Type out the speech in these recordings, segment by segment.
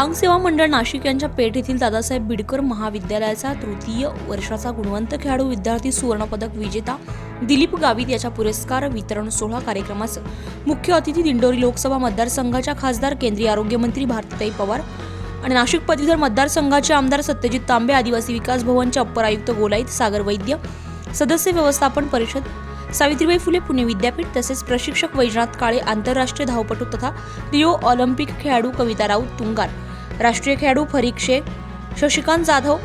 डांग सेवा मंडळ नाशिक यांच्या पेठ येथील दादासाहेब बिडकर महाविद्यालयाचा तृतीय वर्षाचा गुणवंत खेळाडू विद्यार्थी सुवर्णपदक विजेता दिलीप गावित याच्या पुरस्कार वितरण सोहळा कार्यक्रमास मुख्य अतिथी दिंडोरी लोकसभा मतदारसंघाच्या खासदार केंद्रीय आरोग्यमंत्री भारतीताई पवार आणि नाशिक पदवीधर मतदारसंघाचे आमदार सत्यजित तांबे, आदिवासी विकास भवनचे अप्पर आयुक्त गोलाईत सागर वैद्य, सदस्य व्यवस्थापन परिषद, सावित्रीबाई फुले पुणे विद्यापीठ तसेच प्रशिक्षक वैजनाथ काळे, आंतरराष्ट्रीय धावपटू तथा रिओ ऑलिम्पिक खेळाडू कविता राऊत तुंगार, राष्ट्रीय खेळाडू फरीक शेख, शशिकांत जाधव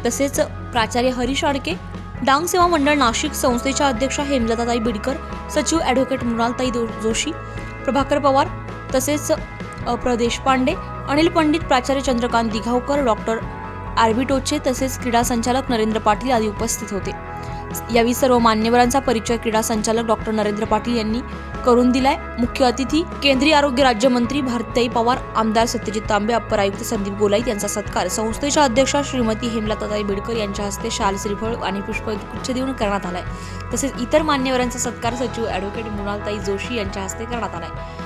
तसेच प्राचार्य हरीश आडके, डांग सेवा मंडळ नाशिक संस्थेच्या अध्यक्षा हेमलताताई बिडकर, सचिव ॲडव्होकेट मृणालताई जोशी, प्रभाकर पवार तसेच प्रदेश पांडे, अनिल पंडित, प्राचार्य चंद्रकांत दिघावकर, डॉक्टर आरबी टोचे तसेच क्रीडा संचालक नरेंद्र पाटील आदी उपस्थित होते। यावेळी सर्व मान्यवरांचा परिचय क्रीडा संचालक डॉक्टर नरेंद्र पाटील यांनी करून दिलाय। मुख्य अतिथी केंद्रीय आरोग्य राज्यमंत्री भारतीताई पवार, आमदार सत्यजित तांबे, अप्पर आयुक्त संदीप गोलाईत यांचा सत्कार संस्थेच्या अध्यक्षा श्रीमती हेमलताताई बिडकर यांच्या हस्ते शाल, श्रीफळ आणि पुष्पगुच्छ देऊन करण्यात आलाय। तसेच इतर मान्यवरांचा सत्कार सचिव ॲडव्होकेट मृणालताई जोशी यांच्या हस्ते करण्यात आलाय।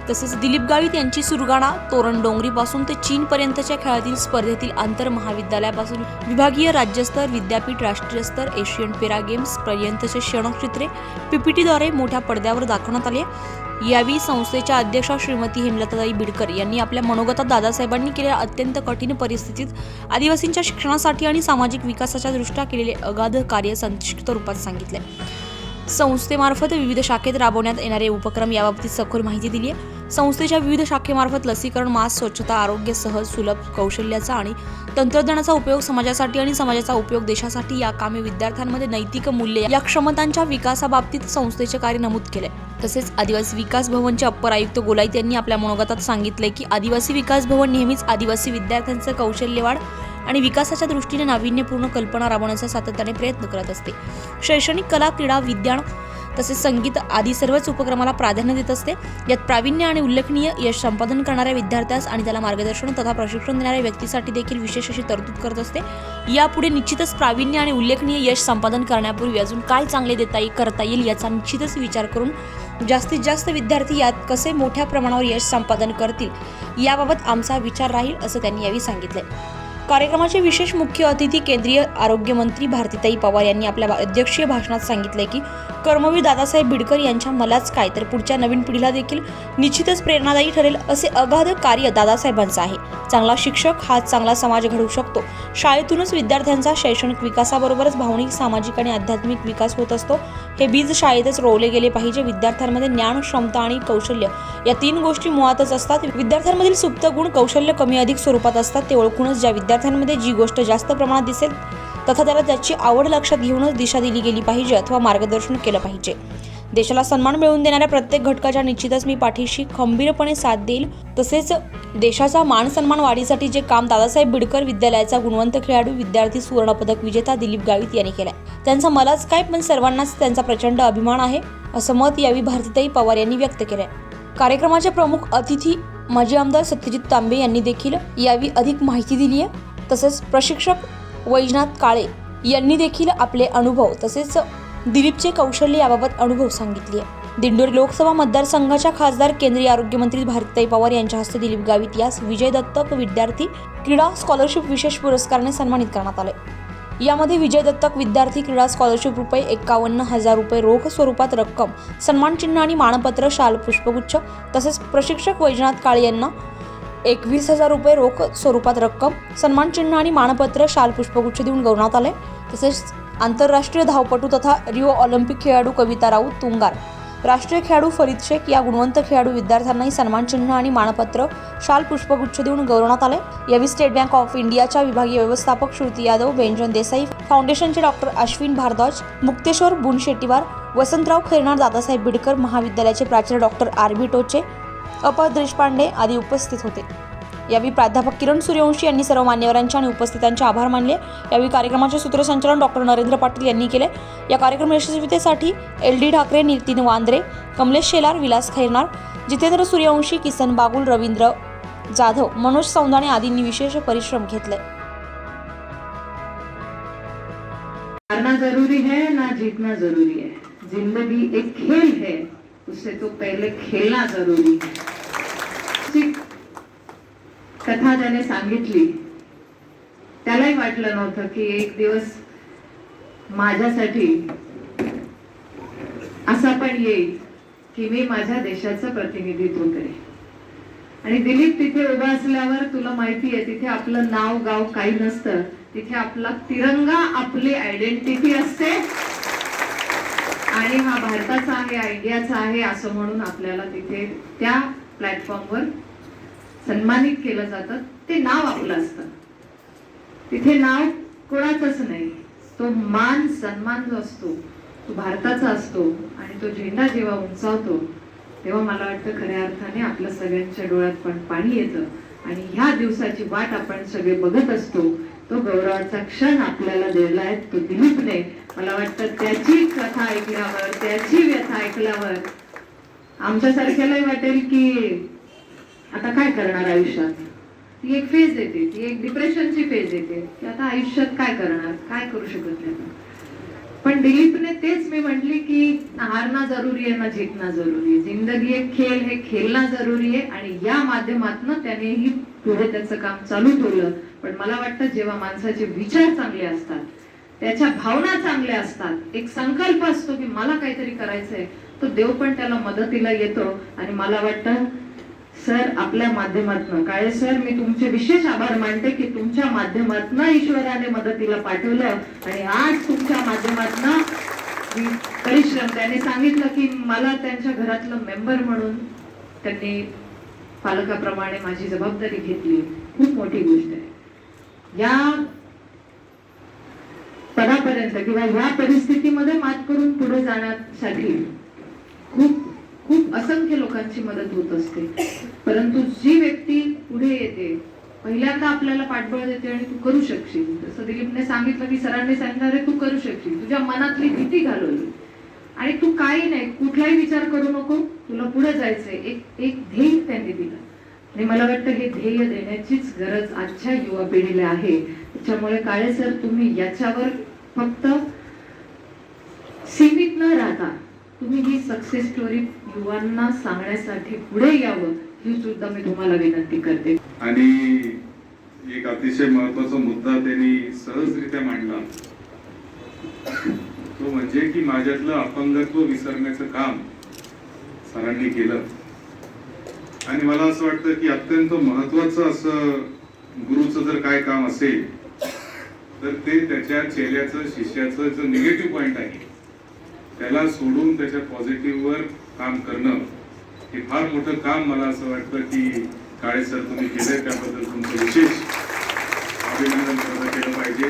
तसेच दिलीप गावित यांची सुरगाणा तोरण डोंगरीपासून ते चीनपर्यंतच्या खेळातील स्पर्धेतील आंतर महाविद्यालयापासून विभागीय, राज्यस्तर, विद्यापीठ, राष्ट्रीय स्तर, एशियन पेरा गेम्स पर्यंतचे क्षणचित्रे पीपीटीद्वारे मोठ्या पडद्यावर दाखवण्यात आले। यावेळी संस्थेच्या अध्यक्षा श्रीमती हेमलताताई बिडकर यांनी आपल्या मनोगतात दादासाहेबांनी केलेल्या अत्यंत कठीण परिस्थितीत आदिवासींच्या शिक्षणासाठी आणि सामाजिक विकासाच्या दृष्ट्या केलेले अगाध कार्य संक्षिप्त रूपात सांगितले। संस्थेमार्फत विविध शाखेत राबवण्यात येणारे उपक्रम याबाबतीत सखोल माहिती दिली आहे। संस्थेच्या विविध शाखेमार्फत लसीकरण, मास्क, स्वच्छता, आरोग्य, सहज सुलभ कौशल्याचा आणि तंत्रज्ञानाचा उपयोग समाजासाठी आणि समाजाचा उपयोग देशासाठी या कामी विद्यार्थ्यांमध्ये नैतिक मूल्ये या क्षमतांच्या विकासाबाबतीत संस्थेचे कार्य नमूद केले। तसेच आदिवासी विकास भवनचे अप्पर आयुक्त गोलाईत यांनी आपल्या मनोगतात सांगितले की आदिवासी विकास भवन नेहमीच आदिवासी विद्यार्थ्यांचे कौशल्य वाढ आणि विकासाच्या दृष्टीने नाविन्यपूर्ण कल्पना राबवण्याचा सातत्याने प्रयत्न करत असते। शैक्षणिक, कला, क्रीडा, विज्ञान तसेच संगीत आदी सर्वच उपक्रमाला प्राधान्य देत असते। यात प्रावीण्य आणि उल्लेखनीय यश संपादन करणाऱ्या विद्यार्थ्यास आणि त्याला मार्गदर्शन तथा प्रशिक्षण देणाऱ्या व्यक्तीसाठी देखील विशेष अशी तरतूद करत असते। यापुढे निश्चितच प्रावीण्य आणि उल्लेखनीय यश संपादन करण्यापूर्वी अजून काय चांगले करता येईल याचा निश्चितच विचार करून जास्तीत जास्त विद्यार्थी यात कसे मोठ्या प्रमाणावर यश संपादन करतील याबाबत आमचा विचार राहील असं त्यांनी यावेळी सांगितले। कार्यक्रमाचे विशेष मुख्य अतिथी केंद्रीय आरोग्यमंत्री भारतीताई पवार यांनी आपल्या अध्यक्षीय भाषणात सांगितले की कर्मवीर दादासाहेब बिडकर यांच्या मलाच काय तर पुढच्या नवीन पिढीला देखील निश्चितच प्रेरणादायी ठरेल असे अगाध कार्य दादासाहेबांचं आहे। चांगला शिक्षक हाच चांगला समाज घडवू शकतो। शाळेतूनच विद्यार्थ्यांचा शैक्षणिक विकासाबरोबरच भावनिक, सामाजिक आणि आध्यात्मिक विकास होत असतो। हे बीज शाळेतच रोवले गेले पाहिजे। विद्यार्थ्यांमध्ये ज्ञान, क्षमता आणि कौशल्य या तीन गोष्टी मुळातच असतात। विद्यार्थ्यांमधील सुप्त गुण, कौशल्य कमी अधिक स्वरूपात असतात। ते ओळखूनच ज्या विद्यार्थ्यांमध्ये जी गोष्ट जास्त प्रमाणात दिसेल तथा त्याला त्याची आवड लक्षात घेऊनच दिशा दिली गेली पाहिजे अथवा मार्गदर्शन केलं पाहिजे। देशाला सन्मान मिळवून देणाऱ्या प्रत्येक घटकाच्या निश्चितच मी पाठीशी खंबीरपणे साथ देईल। तसेच देशाचा मान सन्मान वाढीसाठी जे काम दादासाहेब बिडकर विद्यालयाचा गुणवंत खेळाडू विद्यार्थी सुवर्णपदक विजेता दिलीप गावित यांनी केलाय त्यांचा मलाच काय पण सर्वांनाच त्यांचा प्रचंड अभिमान आहे असं मत यावेळी भारतीताई पवार यांनी व्यक्त केलंय। कार्यक्रमाचे प्रमुख अतिथी माजी आमदार सत्यजित तांबे यांनी देखील यावेळी अधिक माहिती दिली आहे। तसेच प्रशिक्षक वैजनाथ काळे यांनी देखील आपले अनुभव तसेच दिलीपचे कौशल्य याबाबत अनुभव सांगितले आहे। दिंडोरी लोकसभा मतदारसंघाच्या खासदार केंद्रीय आरोग्यमंत्री भारतीताई पवार यांच्या हस्ते दिलीप गावित यास विजय दत्तक विद्यार्थी क्रीडा स्कॉलरशिप विशेष पुरस्काराने सन्मानित करण्यात आले। यामध्ये विजय दत्तक विद्यार्थी क्रीडा स्कॉलरशिप ₹51,000 रोख स्वरूपात रक्कम, सन्मानचिन्ह आणि मानपत्र, शाल, पुष्पगुच्छ तसेच प्रशिक्षक वैजनाथ काळे यांना ₹21,000 रोख स्वरूपात रक्कम, सन्मानचिन्ह आणि मानपत्र, शाल, पुष्पगुच्छ देऊन गौरवण्यात आले। तसेच आंतरराष्ट्रीय धावपटू तथा रिओ ऑलिम्पिक खेळाडू कविता राऊत तुंगार, राष्ट्रीय खेळाडू फरीद शेख या गुणवंत खेळाडू विद्यार्थ्यांनाही सन्मानचिन्ह आणि मानपत्र, शाल, पुष्पगुच्छ देऊन गौरवण्यात आले। यावेळी स्टेट बँक ऑफ इंडियाच्या विभागीय व्यवस्थापक श्रुती यादव, बेंजन देसाई फाउंडेशनचे डॉक्टर अश्विन भारद्वाज, मुक्तेश्वर बुनशेट्टीवार, वसंतराव खैरनार, दादासाहेब बिडकर महाविद्यालयाचे प्राचार्य डॉक्टर आरबी टोचे, अपर देशपांडे आदी उपस्थित होते। यावेळी प्राध्यापक किरण सूर्यवंशी यांनी सर्व मान्यवरांचे आणि उपस्थितांचे आभार मानले। यावेळी कार्यक्रमाचे सूत्रसंचालन डॉक्टर नरेंद्र पाटील यांनी केले। या कार्यक्रम यशस्वीतेसाठी LD ठाकरे, नितीन वांद्रे, कमलेश शेलार, विलास खैरनार, जितेंद्र सूर्यवंशी, किसन बागुल, रवींद्र जाधव, मनोज सौंदाणे आदींनी विशेष परिश्रम घेतले। हारना जरूरी है ना जीतना जरूरी है। जिंदगी एक खेल है, उससे तो पहले खेलना जरूरी है। कथा त्याने सांगितली त्यालाही वाटलं नव्हतं की एक दिवस माझ्यासाठी असा पण येईल की मी माझ्या देशाचं प्रतिनिधित्व करेन. आणि दिलीप तिथे उभा असल्यावर तुला माहिती आहे तिथे आपलं नाव गाव काही नसतं, तिथे आपला तिरंगा आपली आयडेंटिटी असते आणि हा भारताचा आहे, इंडियाचा आहे असं म्हणून आपल्याला तिथे त्या प्लॅटफॉर्मवर सन्मानित केलं जातं. ते नाव आपलं असतं, तिथे नाव कोणाचंच नाही. तो मान सन्मान जो असतो तो भारताचा असतो आणि तो झेंडा जेव्हा उंचावतो तेव्हा मला वाटतं खऱ्या अर्थाने आपल्या सगळ्यांच्या डोळ्यात पण पाणी येतं आणि ह्या दिवसाची वाट आपण सगळे बघत असतो. तो गौरवाचा क्षण आपल्याला दिलाय तो दिलीपने. मला वाटतं त्याची कथा ऐकल्यावर, त्याची व्यथा ऐकल्यावर आमच्यासारख्यालाही वाटेल की आता काय करणार आयुष्यात. ती एक फेज येते, ती एक डिप्रेशनची फेज येते की आता आयुष्यात काय करणार, काय करू शकत नाही. पण दिलीपने तेच मी म्हटली की हारना जरुरी आहे ना जीतना जरुरी आहे. जिंदगी एक खेळ, हे खेळणं जरुरी आहे आणि या माध्यमातून त्याने ही पुढे त्याचं काम चालू ठेवलं. पण मला वाटतं जेव्हा माणसाचे विचार चांगले असतात, त्याच्या भावना चांगल्या असतात, एक संकल्प असतो की मला काहीतरी करायचंय, तो देव पण त्याला मदतीला येतो. आणि मला वाटतं सर आपल्या माध्यमातून, काळे सर मी तुमचे विशेष आभार मानते की तुमच्या माध्यमातून ईश्वराने मदतीला पाठवलं आणि आज तुमच्या माध्यमातून परिश्रम. त्याने सांगितलं की मला त्यांच्या घरातलं मेंबर म्हणून त्यांनी पालकाप्रमाणे माझी जबाबदारी घेतली. खूप मोठी गोष्ट आहे. या पदापर्यंत किंवा या परिस्थितीमध्ये मात करून पुढे जाण्यासाठी खूप खूप असंख्य लोकांची मदत होत असते. परंतु जी व्यक्ती पुढे येते पहिल्यांदा आपल्याला पाठबळ देते आणि तू करू शकशील. जसं दिलीपने सांगितलं की सरांनी सांगितलं रे तू करू शकशील, तुझ्या मनातली भीती घालवली आणि तू काही नाही, कुठलाही विचार करू नको, तुला पुढे जायचंय. एक ध्येय त्यांनी दिलं आणि मला वाटतं हे ध्येय देण्याचीच गरज आजच्या युवा पिढीला आहे. त्याच्यामुळे काळे सर तुम्ही याच्यावर फक्त सीमित न राहता तुम्ही ही सक्सेस स्टोरी युवांना सांगण्यासाठी पुढे यावं ही सुद्धा मी तुम्हाला विनंती करते. आणि एक अतिशय महत्वाचा मुद्दा त्यांनी सहजरित्या मांडला तो म्हणजे की माझ्यातलं अपंगत्व विसरण्याचं काम सरांनी केलं. आणि मला असं वाटतं की अत्यंत महत्वाचं असं गुरुचं जर काय काम असेल तर ते त्याच्या चेल्याचं, शिष्याचं जो निगेटिव्ह पॉइंट आहे त्याला सोडून त्याच्या पॉझिटिव्हवर काम करणं हे फार मोठं काम मला असं वाटतं की काळे सर तुम्ही केलंय. त्याबद्दल तुमचं विशेष अभिनंदन केलं पाहिजे.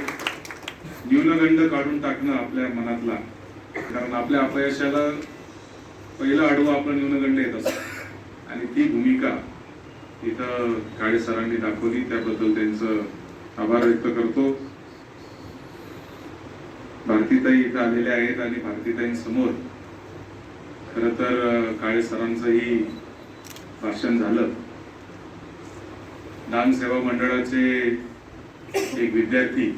न्यूनगंड काढून टाकणं आपल्या मनातला, कारण आपल्या अपयशाला पहिलं आडवं आपलं न्यूनगंड येत असतं आणि ती भूमिका इथं काळे सरांनी दाखवली. त्याबद्दल त्यांचं आभार व्यक्त करतो. भारतीताई इथं आलेल्या आहेत आणि भारतीताईंसमोर खरं तर काळे सरांचंही भाषण झालं. दान सेवा मंडळाचे एक विद्यार्थी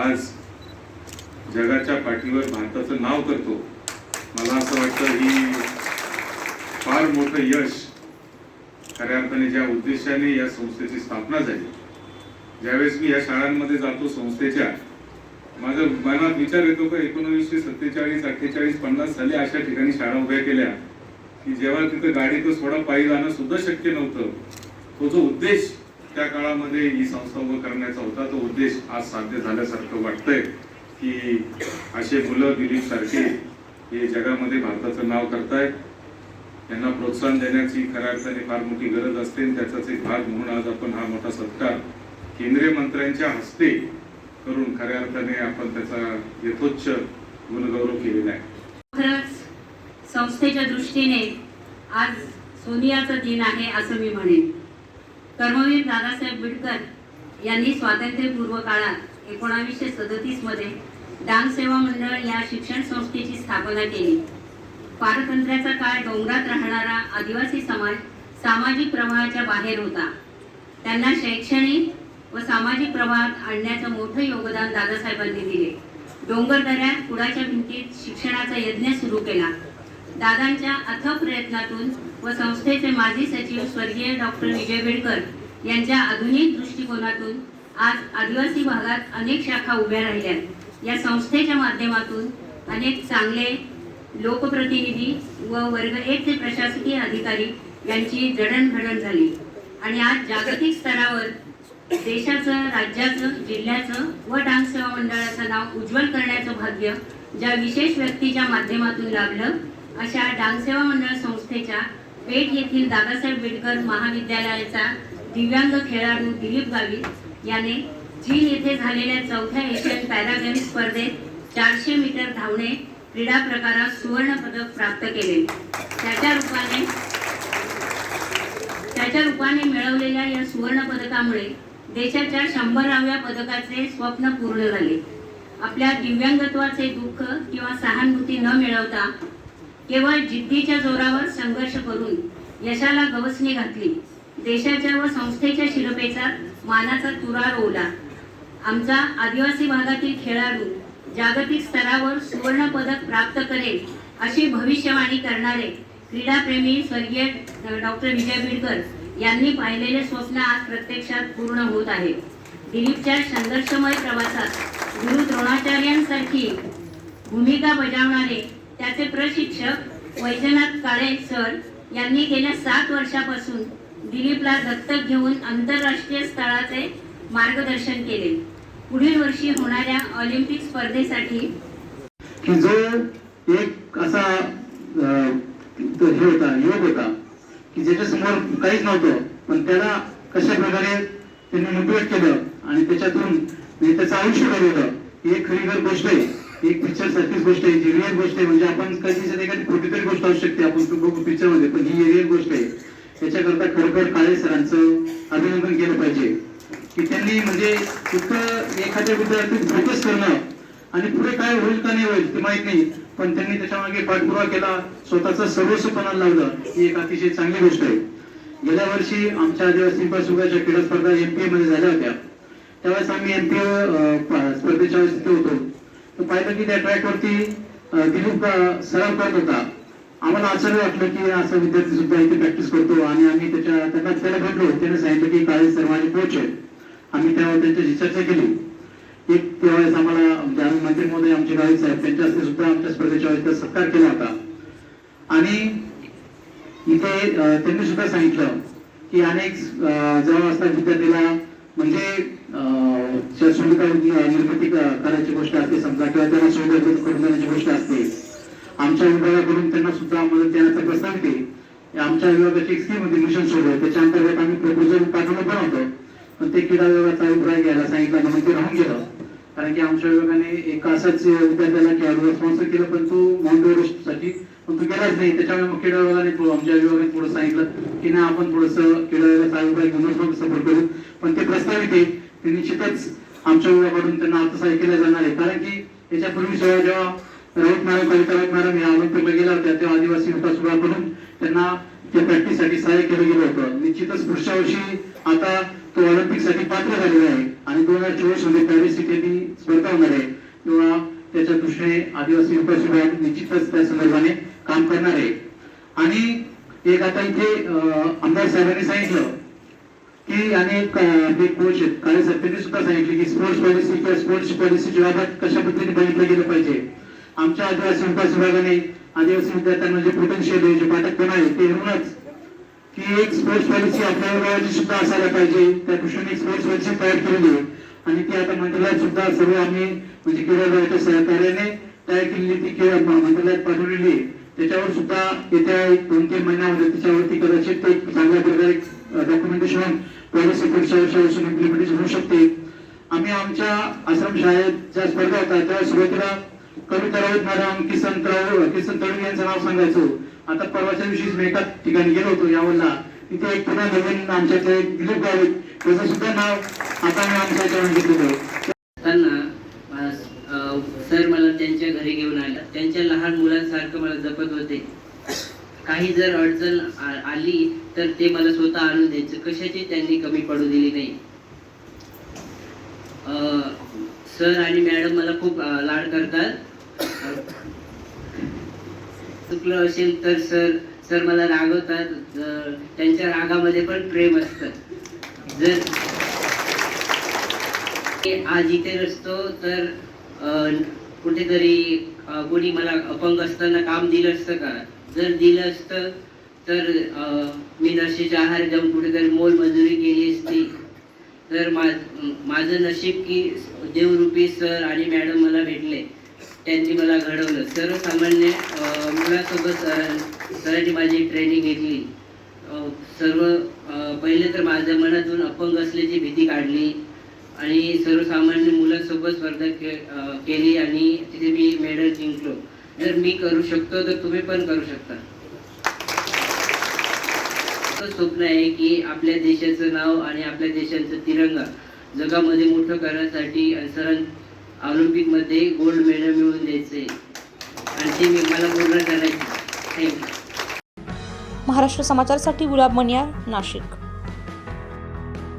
आज जगाच्या पाठीवर भारताचं नाव करतो. मला असं वाटतं ही फार मोठं यश. खऱ्या अर्थाने ज्या उद्देशाने या संस्थेची स्थापना झाली, ज्यावेळेस मी या शाळांमध्ये जातो संस्थेच्या, माझ्या मनात विचार येतो का 1947, 48, 50 साली अशा ठिकाणी शाळा उभ्या केल्या की जेव्हा तिथं गाडीतच थोडा पायी जाणं सुद्धा शक्य नव्हतं. तो जो उद्देश त्या काळामध्ये ही संस्था उभं करण्याचा होता तो उद्देश आज साध्य झाल्यासारखं वाटतंय की असे मुलं दिलीप सारखे हे जगामध्ये भारताचं नाव करतायत. त्यांना प्रोत्साहन देण्याची खऱ्या अर्थाने फार मोठी गरज असते. त्याचाच एक भाग म्हणून आज आपण हा मोठा सत्कार केंद्रीय मंत्र्यांच्या हस्ते करून खऱ्या अर्थाने आपण त्याचा यथोच्च गुणगौरव केलेला आहे. खरंच संस्थेच्या दृष्टीने आज सोनियाचं दिन आहे असं मी म्हणेन. कर्मवीर दादासाहेब बिडकर यांनी स्वातंत्र्यपूर्व काळात 1937 मध्ये दान सेवा मंडळ या शिक्षण संस्थेची स्थापना केली. पारतंत्र्याचा काळ डोंगरात राहणारा आदिवासी समाज सामाजिक प्रवाहाच्या बाहेर होता. त्यांना शैक्षणिक व सामाजिक प्रवाहात आणण्याचं मोठं योगदान दादासाहेबांनी दिले. डोंगरदऱ्यात कुडाच्या भिंतीत शिक्षणाचा यज्ञ सुरू केला. दादांच्या अथक प्रयत्नातून व संस्थेचे माजी सचिव स्वर्गीय डॉक्टर विजय बिडकर यांच्या आधुनिक दृष्टिकोनातून आज आदिवासी भागात अनेक शाखा उभ्या राहिल्यात. या संस्थेच्या माध्यमातून अनेक चांगले लोकप्रतिनिधी व वर्ग 1 चे प्रशासकीय अधिकारी यांची जडणघडण झाली आणि आज जागतिक स्तरावर देशाचं, राज्याचं, जिल्ह्याचं व डांग सेवा मंडळाचं नाव उज्ज्वल करण्याचं भाग्य ज्या विशेष व्यक्तीच्या माध्यमातून लाभलं, अशा डांग सेवा मंडळ संस्थेच्या पेठ येथील दादासाहेब बिडकर महाविद्यालयाचा दिव्यांग खेळाडू दिलीप गावित याने चीन येथे झालेल्या 4थ्या एशियन पॅरा गेम्स स्पर्धेत 400 मीटर धावणे क्रीडा प्रकारात सुवर्ण पदक प्राप्त केले. त्याच्या रूपाने मिळवलेल्या या सुवर्ण पदकामुळे देशाच्या 100व्या पदकाचे स्वप्न पूर्ण झाले. आपल्या दिव्यांगत्वाचे दुःख किंवा सहानुभूती न मिळवता केवळ जिद्दीच्या जोरावर संघर्ष करून यशाला गवसणी घातली. देशाच्या व संस्थेच्या शिरपेचात मानाचा तुरा रोवला. आमचा आदिवासी भागातील खेळाडू जागतिक स्तरावर सुवर्ण पदक प्राप्त करेल अशी भविष्यवाणी करणारे क्रीडाप्रेमी स्वर्गीय डॉक्टर विजय बिडकर यांनी पाहिलेले स्वप्न आज प्रत्यक्षात पूर्ण होत आहे. दिलीपच्या संघर्षमय प्रवासात गुरु द्रोणाचार्यांसारखी भूमिका बजावणारे त्याचे प्रशिक्षक वैजनाथ काळे सर यांनी गेल्या 7 वर्षापासून दिलीपला दत्तक घेऊन आंतरराष्ट्रीय स्तराचे मार्गदर्शन केले. पुढील वर्षी होणाऱ्या ऑलिम्पिक स्पर्धेसाठी की जो एक असा हे होता, योग होता की ज्याच्या समोर काहीच नव्हतं, पण त्याला कशा प्रकारे त्यांनी मोटिवेट केलं आणि त्याच्यातून त्याचं आयुष्य घडवलं. ही एक खरी गोष्ट आहे, एक पिक्चर सारखीच गोष्ट आहे, जी रिअल गोष्ट आहे. म्हणजे आपण कधी एखादी खोटी तरी गोष्ट असू शकते आपण बघू पिक्चर मध्ये, पण ही रिअल गोष्ट आहे. त्याच्याकरता खरोखर काळे सरांचं अभिनंदन केलं पाहिजे की त्यांनी म्हणजे इतकं एखाद्या विद्यार्थी फोकस करणं आणि पुढे काय होईल का नाही होईल ते माहित नाही, पण त्यांनी त्याच्यामागे पाठपुरावा केला, स्वतःचा सर्वस्व पणाला लावलं. ही एक अतिशय चांगली गोष्ट आहे. गेल्या वर्षी आमच्या आदिवासी विकास क्रीडा स्पर्धा एमपीए मध्ये झाल्या होत्या. त्यावेळेस आम्ही एमपीए स्पर्धेच्या वेळेस तिथे होतो, तर पाहिलं की त्या ट्रॅकवरती दिलीप सराव करत होता. आम्हाला आश्चर्य वाटलं की असा विद्यार्थी सुद्धा इथे प्रॅक्टिस करतो आणि आम्ही त्याला भेटलो. त्याने सांगितलं की काळे सर माझे कोच आहेत. आम्ही तेव्हा त्यांच्याशी चर्चा केली. एक त्यावेळेस आम्हाला मंत्री महोदय आमचे गावी साहेब त्यांच्या हस्ते सुद्धा आमच्या स्पर्धेच्या वेळेस सत्कार केला होता. आणि इथे त्यांनी सुद्धा सांगितलं की अनेक जेव्हा असतात विद्यार्थ्याला म्हणजे सुविधा निर्मिती करायची गोष्ट असते समजा, किंवा त्यांना सुविधा करून देण्याची गोष्ट असते. आमच्या विभागाकडून त्यांना सुद्धा मदत देण्याचा प्रस्ताव येते. आमच्या विभागाची एक स्कीम होती मिशन सोबत, त्याच्या अंतर्गत आम्ही प्रपोजल पाठवलं पण होतं, पण ते क्रीडा विभागाचा अभिप्राय घ्यायला सांगितलं म्हणून ते राहून गेलं. कारण की आमच्या विभागाने एक असाच विद्यार्थ्याला खेळाडू स्पॉन्सर केलं, पण तो माउंट एव्हरेस्ट साठी पण तो गेलाच नाही. त्याच्यामुळे मग क्रीडा विभागाने आमच्या विभागाने थोडं सांगितलं की ना आपण थोडंसं क्रीडा विभागाचा अभिप्राय घेऊनच सपोर्ट करू, पण ते प्रस्ताव येते ते निश्चितच आमच्या विभागाकडून त्यांना आत्मसात केलं जाणार आहे. कारण की याच्यापूर्वी जेव्हा राऊत मॅडम, कविता राऊत मॅडम या ऑलिम्पिकला गेल्या होत्या, तेव्हा आदिवासी विकास विभागाकडून त्यांना त्या प्रॅक्टिससाठी सहाय्य केलं गेलं होतं. निश्चितच पुढच्या वर्षी आता तो ऑलिम्पिक साठी पात्र झालेला आहे आणि 2024 मध्ये पॅरिस इथे स्पर्धा होणार आहे, तेव्हा त्याच्या दृष्टीने आदिवासी विकास विभाग निश्चितच त्या संदर्भाने काम करणार आहे. आणि एक आता इथे आमदार साहेबांनी सांगितलं की अनेक आपले कोच आहेत काळे साहेब, त्यांनी सुद्धा सांगितले की स्पोर्ट्स पॉलिसी किंवा स्पोर्ट्स पॉलिसीच्या बाबत कशा पद्धतीने बघितलं गेलं पाहिजे. आमच्या आदिवासी विकास विभागाने आदिवासी विद्यार्थ्यांना जे पोटेन्शियल आहे, जे पाठकपणा आहे, ते म्हणूनच की एक स्पोर्ट्स पॉलिसी आपल्या विभागाची सुद्धा असायला पाहिजे. त्या दृष्टीने स्पोर्ट्स पॉलिसी तयार केलेली आहे आणि ती आता मंत्रालयात सुद्धा सर्व आम्ही म्हणजे क्रीडा विभागाच्या सहकार्याने तयार केलेली ती मंत्रालयात पाठवलेली आहे. त्याच्यावर सुद्धा येत्या 2-3 महिन्यामध्ये त्याच्यावरती कदाचित एक चांगल्या प्रकारे डॉक्युमेंटेशन पॉलिसी पुढच्या वर्षापासून इम्प्लिमेंटेशन होऊ शकते. आम्ही आमच्या आश्रमशाळेत ज्या स्पर्धा होत्या तेव्हा सुरुवातीला कविता राऊत मॅडम, किसन तळवी यांचं नाव सांगायचो. आता परवाच्या दिवशीच मी एका ठिकाणी गेलो होतो यावरला, तिथे एक पुन्हा नवीन आमच्याकडे दिलीप गावित त्याचं सुद्धा नाव आता मी आमच्या याच्यावर घेतलेलं. त्यांना सर मला त्यांच्या घरी घेऊन आला, त्यांच्या लहान मुलांसारखं मला जपत होते. काही जर अडचण आली तर ते मला स्वतः आणून द्यायचं, कशाची त्यांनी कमी पडू दिली नाही. सर आणि मॅडम मला खूप लाड करतात. चुकलं असेल तर सर मला रागवतात, त्यांच्या रागामध्ये पण प्रेम असतं. जर आज इथे नसतो तर कुठेतरी कोणी मला अपंग असताना काम दिलं असतं का? जर दिलं असतं तर मी नशेच्या आहार जाऊन कुठेतरी मोलमजुरी केली असती. तर माझं नशीब की देवरूपी सर आणि मॅडम मला भेटले, त्यांनी मला घडवलं. सर्वसामान्य मुलासोबत सरांनी माझी ट्रेनिंग घेतली. पहिले तर माझ्या मनातून अपंग असल्याची भीती काढली आणि सर्वसामान्य मुलांसोबत स्पर्धा केली आणि तिथे मी मेडल जिंकलो. जर मी करू शकतो तर तुम्ही पण करू शकता. स्वप्न आहे की आपल्या देशाचं नाव आणि आपल्या देशाचं तिरंगा जगामध्ये मोठं करण्यासाठी सरांना ऑलिम्पिकमध्ये गोल्ड मेडल मिळवून द्यायचे आणि ते मला पूर्ण करायचे. थँक्यू. महाराष्ट्र समाचारसाठी गुलाब मणियार, नाशिक.